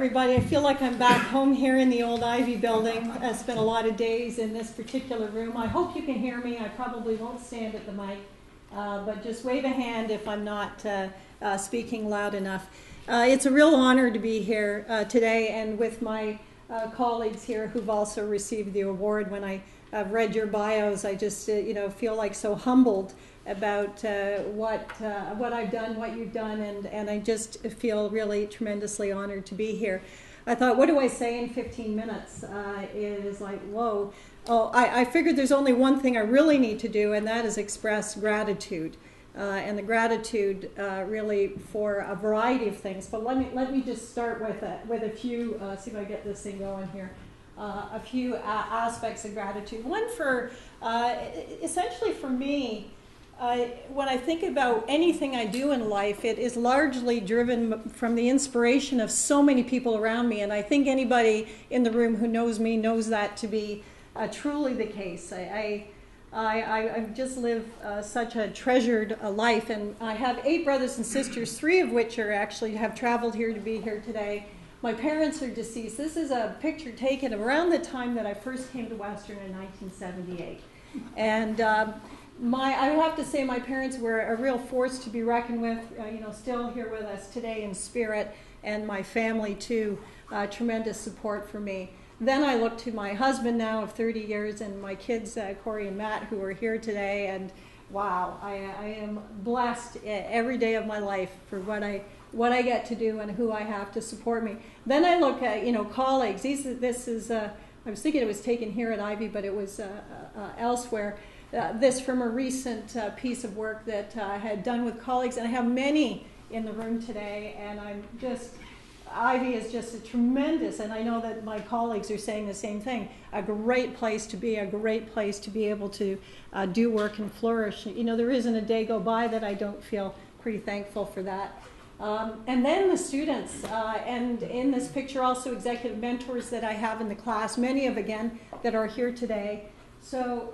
everybody. I feel like I'm back home here in the old Ivy building. I spent a lot of days in this particular room. I hope you can hear me. I probably won't stand at the mic, but just wave a hand if I'm not speaking loud enough. It's a real honor to be here today and with my colleagues here who've also received the award. When I've read your bios, I just feel like so humbled about what I've done, what you've done, and I just feel really tremendously honored to be here. I thought, what do I say in 15 minutes? It is like, whoa. Oh, I figured there's only one thing I really need to do, and that is express gratitude. And the gratitude really for a variety of things. But let me just start with a few, see if I get this thing going here. A few aspects of gratitude. One for, essentially for me, when I think about anything I do in life, it is largely driven from the inspiration of so many people around me, and I think anybody in the room who knows me knows that to be truly the case. I just live such a treasured life, and I have 8 brothers and sisters, 3 of which are actually have traveled here to be here today. My parents are deceased. This is a picture taken around the time that I first came to Western in 1978, and I would have to say my parents were a real force to be reckoned with, still here with us today in spirit, and my family too, tremendous support for me. Then I look to my husband now of 30 years and my kids, Corey and Matt, who are here today, and wow, I am blessed every day of my life for what I get to do and who I have to support me. Then I look at, colleagues. This is, I was thinking it was taken here at Ivy, but it was elsewhere. This from a recent piece of work that I had done with colleagues, and I have many in the room today, and Ivy is just a tremendous, and I know that my colleagues are saying the same thing, a great place to be, a great place to be able to do work and flourish. There isn't a day go by that I don't feel pretty thankful for that. And then the students, and in this picture also executive mentors that I have in the class, many of, again, that are here today. So,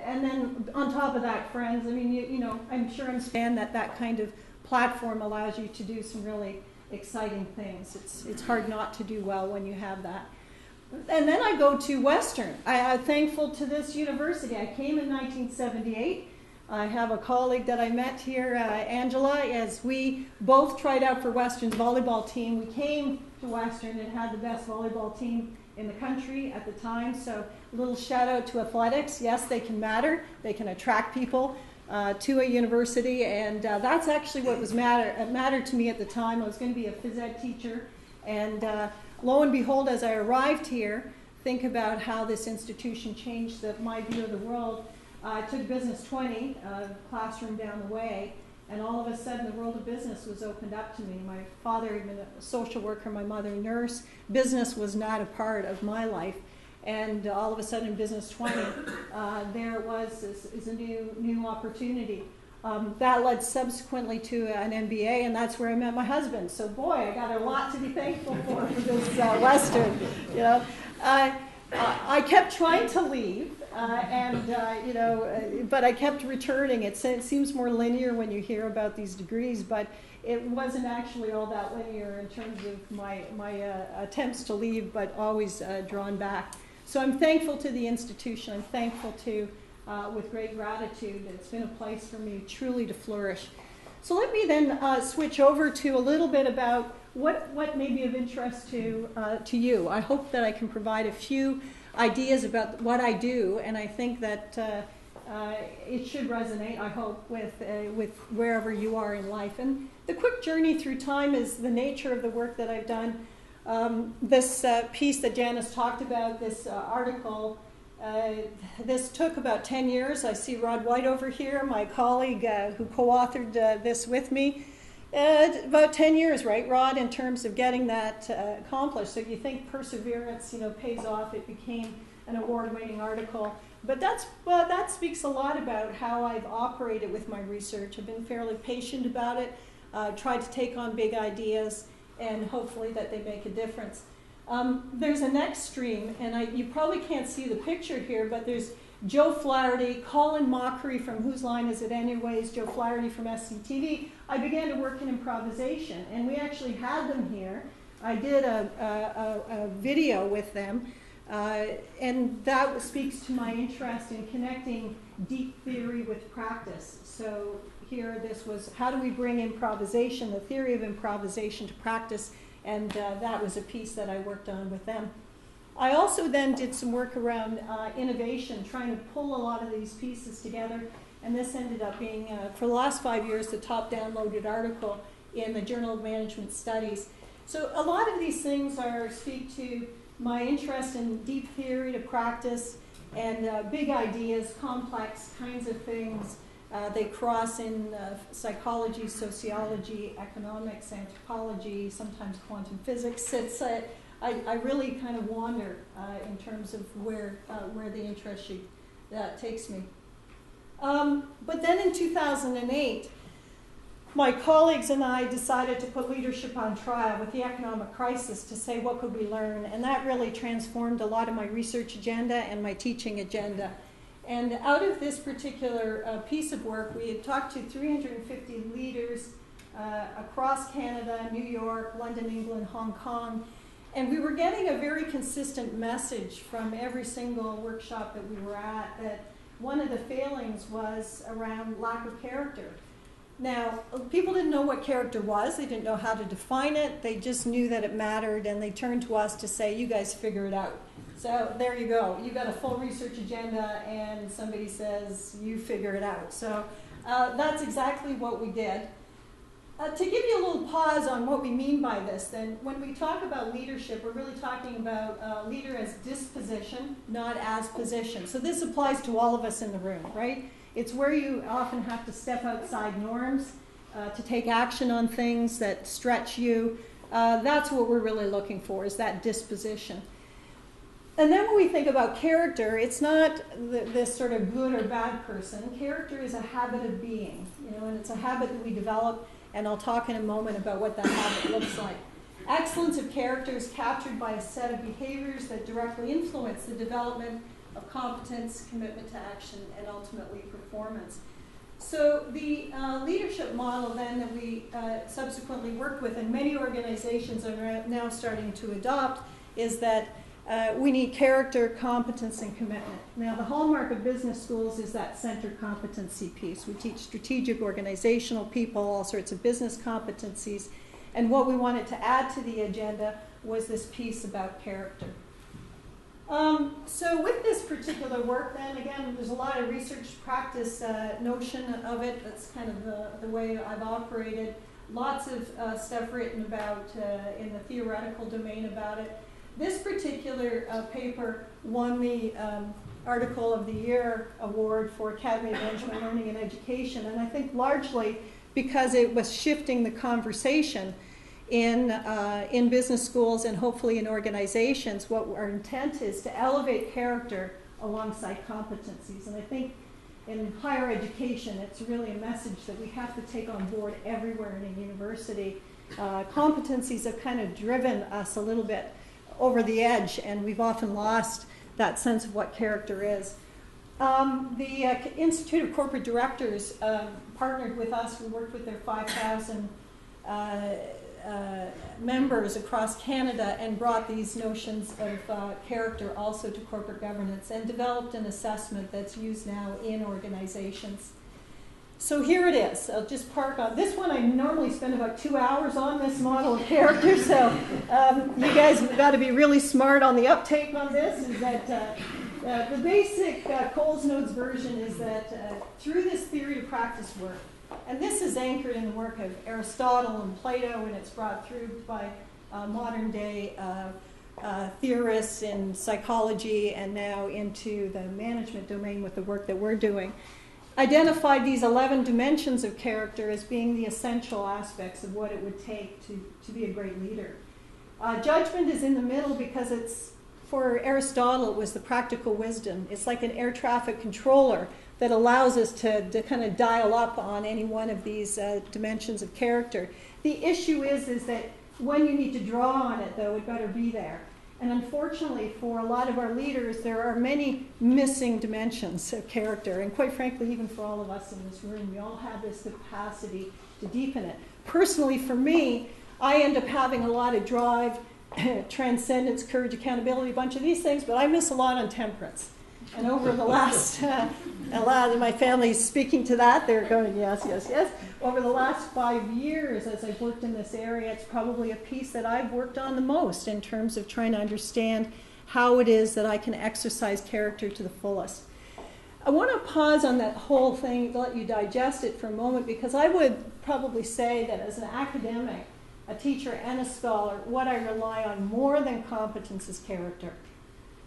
and then on top of that, friends, I mean, I'm sure understand that kind of platform allows you to do some really exciting things. It's hard not to do well when you have that. And then I go to Western. I'm thankful to this university. I came in 1978. I have a colleague that I met here, Angela, as we both tried out for Western's volleyball team. We came to Western and had the best volleyball team in the country at the time, so a little shout out to athletics. Yes, they can matter. They can attract people to a university, and that's actually what mattered to me at the time. I was going to be a phys ed teacher, and lo and behold, as I arrived here, think about how this institution changed my view of the world. I took Business 20, classroom down the way, and all of a sudden the world of business was opened up to me. My father had been a social worker, my mother a nurse. Business was not a part of my life. And all of a sudden in Business 20, there was a new opportunity. That led subsequently to an MBA, and that's where I met my husband. So boy, I got a lot to be thankful for this Western. I kept trying to leave, but I kept returning. It seems more linear when you hear about these degrees, but it wasn't actually all that linear in terms of my attempts to leave, but always drawn back. So I'm thankful to the institution. I'm thankful to, with great gratitude, it's been a place for me truly to flourish. So let me then switch over to a little bit about what may be of interest to you. I hope that I can provide a few ideas about what I do, and I think that it should resonate, I hope, with wherever you are in life. And the quick journey through time is the nature of the work that I've done. This piece that Janice talked about, this article, this took about 10 years. I see Rod White over here, my colleague who co-authored this with me. About 10 years, right, Rod, in terms of getting that accomplished. So you think perseverance, pays off. It became an award-winning article. But that speaks a lot about how I've operated with my research. I've been fairly patient about it, tried to take on big ideas, and hopefully that they make a difference. There's a next stream, and you probably can't see the picture here, but there's Joe Flaherty, Colin Mockery from Whose Line Is It Anyways, Joe Flaherty from SCTV. I began to work in improvisation, and we actually had them here. I did a video with them, and that speaks to my interest in connecting deep theory with practice. So here this was, how do we bring improvisation, the theory of improvisation, to practice, and that was a piece that I worked on with them. I also then did some work around innovation, trying to pull a lot of these pieces together, and this ended up being, for the last 5 years, the top downloaded article in the Journal of Management Studies. So a lot of these things speak to my interest in deep theory to practice and big ideas, complex kinds of things. They cross in psychology, sociology, economics, anthropology, sometimes quantum physics. I really kind of wander in terms of where the interest takes me. But then in 2008, my colleagues and I decided to put leadership on trial with the economic crisis to say, what could we learn? And that really transformed a lot of my research agenda and my teaching agenda. And out of this particular piece of work, we had talked to 350 leaders across Canada, New York, London, England, Hong Kong. And we were getting a very consistent message from every single workshop that we were at, that one of the failings was around lack of character. Now, people didn't know what character was. They didn't know how to define it. They just knew that it mattered, and they turned to us to say, you guys figure it out. So there you go. You got a full research agenda, and somebody says, you figure it out. So that's exactly what we did. To give you a little pause on what we mean by this, then, when we talk about leadership, we're really talking about leader as disposition, not as position. So this applies to all of us in the room, right? It's where you often have to step outside norms to take action on things that stretch you. That's what we're really looking for, is that disposition. And then when we think about character, it's not this sort of good or bad person. Character is a habit of being, and it's a habit that we develop, and I'll talk in a moment about what that habit looks like. Excellence of character is captured by a set of behaviors that directly influence the development of competence, commitment to action, and ultimately performance. So the leadership model then that we subsequently worked with, and many organizations are now starting to adopt, is that we need character, competence, and commitment. Now, the hallmark of business schools is that center competency piece. We teach strategic organizational people, all sorts of business competencies, and what we wanted to add to the agenda was this piece about character. So with this particular work, then, again, there's a lot of research practice notion of it. That's kind of the way I've operated. Lots of stuff written about in the theoretical domain about it. This particular paper won the Article of the Year award for Academy of Management Learning and Education, and I think largely because it was shifting the conversation in business schools and hopefully in organizations. What our intent is to elevate character alongside competencies. And I think in higher education, it's really a message that we have to take on board everywhere in a university. Competencies have kind of driven us a little bit over the edge, and we've often lost that sense of what character is. The Institute of Corporate Directors partnered with us. We worked with their 5,000 members across Canada and brought these notions of character also to corporate governance and developed an assessment that's used now in organizations. So here it is. I'll just park on this one. I normally spend about 2 hours on this model of character, so you guys have got to be really smart on the uptake on this. Is that the basic Coles Notes version is that through this theory of practice work, and this is anchored in the work of Aristotle and Plato, and it's brought through by modern day theorists in psychology and now into the management domain with the work that we're doing. Identified these 11 dimensions of character as being the essential aspects of what it would take to be a great leader. Judgment is in the middle because it's, for Aristotle, it was the practical wisdom. It's like an air traffic controller that allows us to kind of dial up on any one of these dimensions of character. The issue is that when you need to draw on it, though, it better be there. And unfortunately, for a lot of our leaders, there are many missing dimensions of character. And quite frankly, even for all of us in this room, we all have this capacity to deepen it. Personally, for me, I end up having a lot of drive, transcendence, courage, accountability, a bunch of these things, but I miss a lot on temperance. And over the last, a lot of my family's speaking to that, they're going, yes, yes, yes. Over the last 5 years, as I've worked in this area, it's probably a piece that I've worked on the most in terms of trying to understand how it is that I can exercise character to the fullest. I want to pause on that whole thing, let you digest it for a moment, because I would probably say that as an academic, a teacher and a scholar, what I rely on more than competence is character.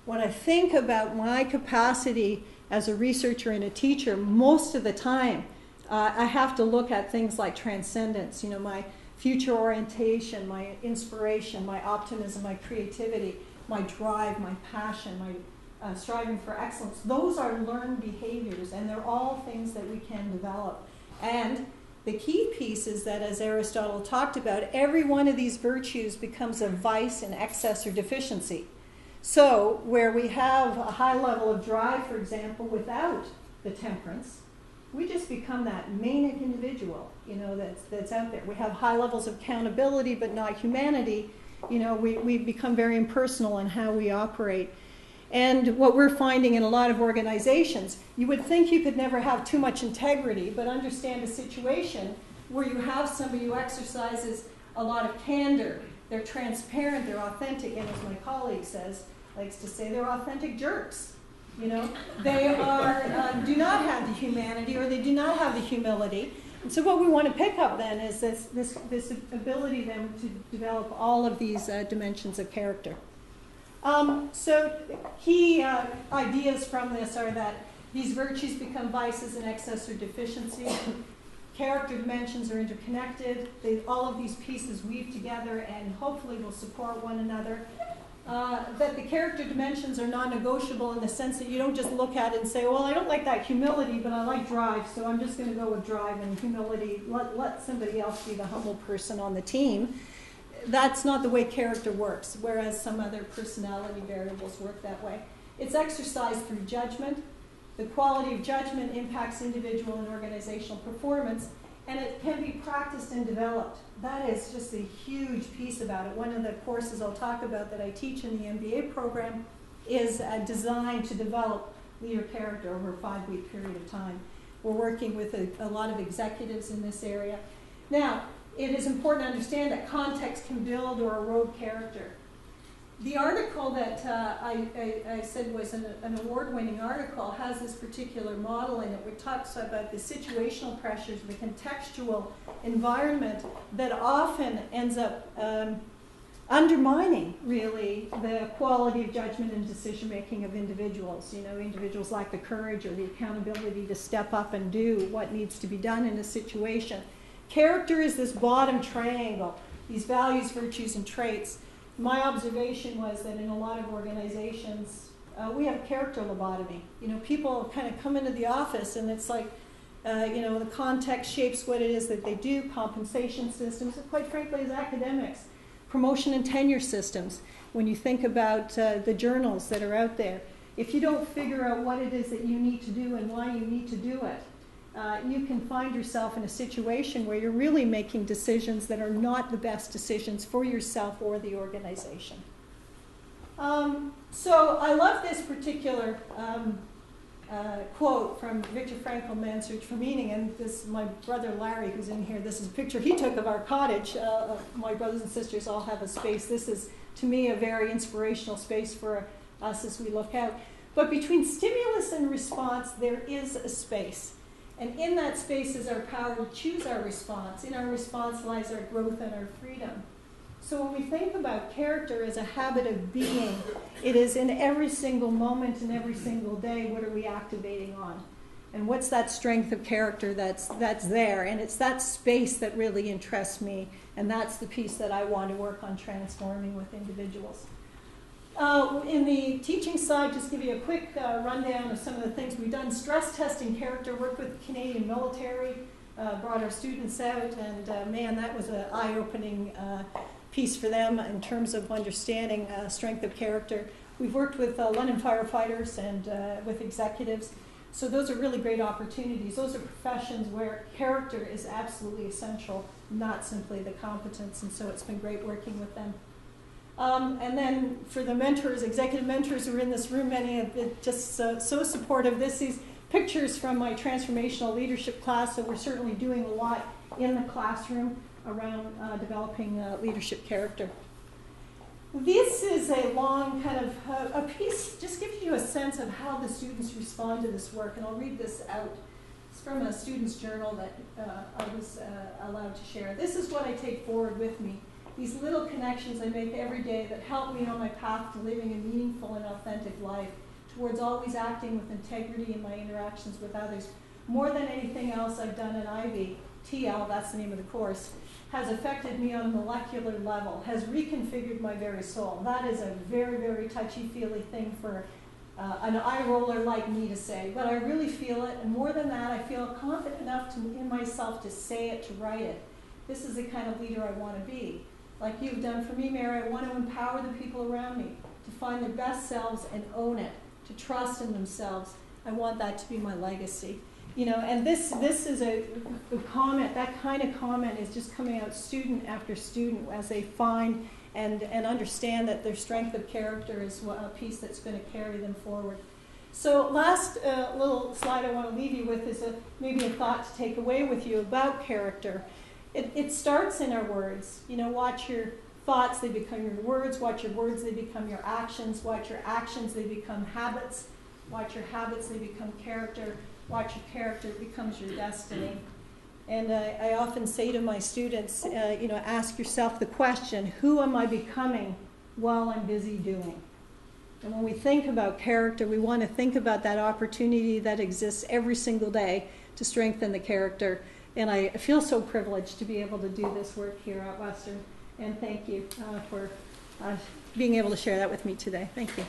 When I think about my capacity as a researcher and a teacher, most of the time I have to look at things like transcendence, you know, my future orientation, my inspiration, my optimism, my creativity, my drive, my passion, my striving for excellence. Those are learned behaviors, and they're all things that we can develop. And the key piece is that, as Aristotle talked about, every one of these virtues becomes a vice, an excess, or deficiency. So where we have a high level of drive, for example, without the temperance, we just become that manic individual, you know, that's out there. We have high levels of accountability, but not humanity. You know, we become very impersonal in how we operate. And what we're finding in a lot of organizations, you would think you could never have too much integrity, but understand a situation where you have somebody who exercises a lot of candor. They're transparent, they're authentic, and as my colleague likes to say, they're authentic jerks. You know, they do not have the humanity, or they do not have the humility. And so what we want to pick up then is this ability then to develop all of these dimensions of character. So key ideas from this are that these virtues become vices in excess or deficiency. Character dimensions are interconnected. All of these pieces weave together and hopefully will support one another. That the character dimensions are non-negotiable in the sense that you don't just look at it and say, well, I don't like that humility, but I like drive, so I'm just going to go with drive and humility. Let somebody else be the humble person on the team. That's not the way character works, whereas some other personality variables work that way. It's exercised through judgment. The quality of judgment impacts individual and organizational performance, and it can be practiced and developed. That is just a huge piece about it. One of the courses I'll talk about that I teach in the MBA program is designed to develop leader character over a 5-week period of time. We're working with a lot of executives in this area. Now, it is important to understand that context can build or erode character. The article that I said was an award-winning article has this particular model in it, which talks about the situational pressures, the contextual environment that often ends up undermining, really, the quality of judgment and decision-making of individuals. You know, individuals lack the courage or the accountability to step up and do what needs to be done in a situation. Character is this bottom triangle, these values, virtues, and traits. My observation was that in a lot of organizations, we have character lobotomy. You know, people kind of come into the office and it's like, you know, the context shapes what it is that they do, compensation systems, and quite frankly, as academics, promotion and tenure systems. When you think about the journals that are out there, if you don't figure out what it is that you need to do and why you need to do it, you can find yourself in a situation where you're really making decisions that are not the best decisions for yourself or the organization. So I love this particular quote from Viktor Frankl, Man's Search for Meaning, and this, my brother Larry, who's in here, this is a picture he took of our cottage. My brothers and sisters all have a space. This is, to me, a very inspirational space for us as we look out. But between stimulus and response, there is a space. And in that space is our power to choose our response. In our response lies our growth and our freedom. So when we think about character as a habit of being, it is in every single moment and every single day, what are we activating on? And what's that strength of character that's there? And it's that space that really interests me, and that's the piece that I want to work on transforming with individuals. In the teaching side, just give you a quick rundown of some of the things we've done. Stress testing character, worked with the Canadian military, brought our students out, and man, that was an eye-opening piece for them in terms of understanding strength of character. We've worked with London firefighters and with executives. So those are really great opportunities. Those are professions where character is absolutely essential, not simply the competence, and so it's been great working with them. And then for the mentors, executive mentors who are in this room, many have been just so supportive. These pictures from my transformational leadership class, so we're certainly doing a lot in the classroom around developing leadership character. This is a long kind of a piece, just gives you a sense of how the students respond to this work, and I'll read this out. It's from a student's journal that I was allowed to share. This is what I take forward with me. These little connections I make every day that help me on my path to living a meaningful and authentic life, towards always acting with integrity in my interactions with others. More than anything else I've done in Ivy, TL, that's the name of the course, has affected me on a molecular level, has reconfigured my very soul. That is a very, very touchy-feely thing for an eye roller like me to say, but I really feel it, and more than that, I feel confident enough in myself to say it, to write it. This is the kind of leader I want to be. Like you've done for me, Mary, I want to empower the people around me to find their best selves and own it, to trust in themselves. I want that to be my legacy. You know, and this is a comment, that kind of comment is just coming out student after student as they find and understand that their strength of character is a piece that's going to carry them forward. So last little slide I want to leave you with is maybe a thought to take away with you about character. It starts in our words. You know, watch your thoughts, they become your words. Watch your words, they become your actions. Watch your actions, they become habits. Watch your habits, they become character. Watch your character, it becomes your destiny. And I often say to my students, you know, ask yourself the question, who am I becoming while I'm busy doing? And when we think about character, we want to think about that opportunity that exists every single day to strengthen the character. And I feel so privileged to be able to do this work here at Western. And thank you for being able to share that with me today. Thank you.